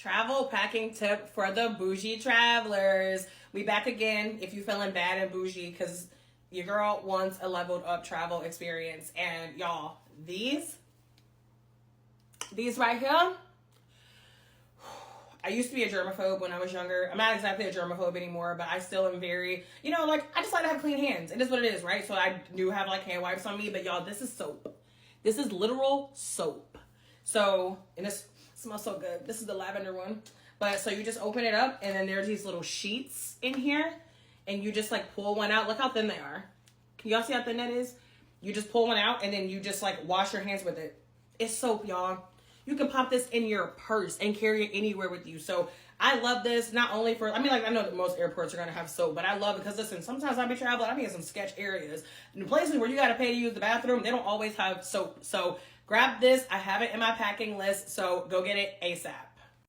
Travel packing tip for the bougie travelers. We back again if you feeling bad and bougie because your girl wants a leveled up travel experience. And y'all, these right here, I used to be a germaphobe when I was younger. I'm not exactly a germaphobe anymore, but I still am very, like, I just like to have clean hands. It is what it is, right? So I do have, like, hand wipes on me, but y'all, this is soap. This is literal soap. So, and this smells so good. This is the lavender one. But, so you just open it up, and then there's these little sheets in here, and you just, like, pull one out. Look how thin they are. Can y'all see how thin that is? You just pull one out, and then you just, like, wash your hands with it. It's soap, y'all. You can pop this in your purse and carry it anywhere with you. So I love this, not only for, I know that most airports are going to have soap, but I love it because, listen, sometimes I be traveling, I be in some sketch areas. In places where you got to pay to use the bathroom, they don't always have soap. So grab this. I have it in my packing list, so go get it ASAP.